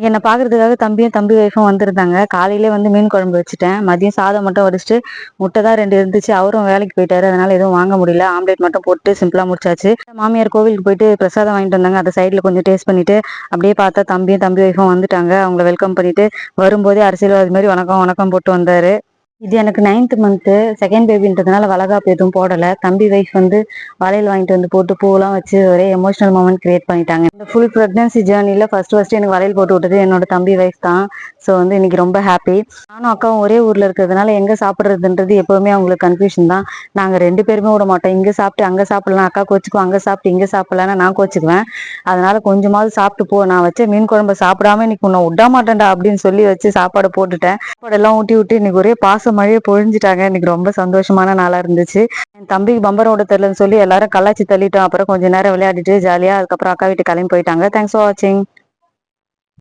என்ன பாக்குறதுக்காக தம்பியும் தம்பி ஒய்ஃபும் வந்திருந்தாங்க. காலையிலே வந்து மீன் குழம்பு வச்சுட்டேன். மதியம் சாதம் மட்டும் வடிச்சுட்டு, முட்டை தான் 2 இருந்துச்சு. அவரும் வேலைக்கு போயிட்டாரு. அதனால எதுவும் வாங்க முடியல. ஆம்லேட் மட்டும் போட்டு சிம்பிளா முடிச்சாச்சு. மாமியார் கோவிலுக்கு போயிட்டு பிரசாதம் வாங்கிட்டு வந்தாங்க. அத சைடுல கொஞ்சம் டேஸ்ட் பண்ணிட்டு, அப்படியே பார்த்தா தம்பியும் தம்பி ஒய்ஃபும் வந்துட்டாங்க. அவங்கள வெல்கம் பண்ணிட்டு, வரும்போதே அரசியல்வாதி மாரி வணக்கம் வணக்கம் போட்டு வந்தாரு. இது எனக்கு 9th மந்த்து. செகண்ட் பேபின்றதுனால வளகாப்பு எதுவும் போடல. தம்பி வைஃப் வந்து வளையல் வாங்கிட்டு வந்து போட்டு பூவெல்லாம் வச்சு ஒரே எமோஷனல் மொமெண்ட் கிரியேட் பண்ணிட்டாங்க. இந்த ஃபுல் பிரெக்னன்சி ஜேர்னில ஃபர்ஸ்ட் எனக்கு வளையல் போட்டு விட்டது என்னோட தம்பி வைஃப் தான். ஸோ வந்து இன்னைக்கு ரொம்ப ஹாப்பி. நானும் அக்காவும் ஒரே ஊர்ல இருக்கிறதுனால எங்க சாப்பிட்றதுன்றது எப்பவுமே அவங்களுக்கு கன்ஃபியூஷன் தான். நாங்க 2 பேருமே விட மாட்டோம். இங்க சாப்பிட்டு அங்க சாப்பிடலாம், அக்கா கோச்சுக்கும். அங்க சாப்பிட்டு இங்க சாப்பிடலாம்னா நான் கோச்சுக்குவேன். அதனால கொஞ்சமாவது சாப்பிட்டு போ, நான் வச்ச மீன் குழம்பு சாப்பிடாம இன்னைக்கு உன்னை விட மாட்டேன்டா அப்படின்னு சொல்லி வச்சு சாப்பாடு போட்டுட்டேன். சாப்பாடெல்லாம் ஊட்டி விட்டு இன்னைக்கு ஒரே பாச மழையை பொழிஞ்சிட்டாங்க. இன்னைக்கு ரொம்ப சந்தோஷமான நாளா இருந்துச்சு. என் தம்பிக்கு பம்பரம் ஓட தெரியலன்னு சொல்லி எல்லாரும் கலாச்சி தள்ளிட்டோம். அப்புறம் கொஞ்ச நேரம் விளையாடிட்டு ஜாலியா அதுக்கப்புறம் அக்கா வீட்டு கிளம்பி போயிட்டாங்க. தேங்க்ஸ் ஃபார் வாட்சிங்.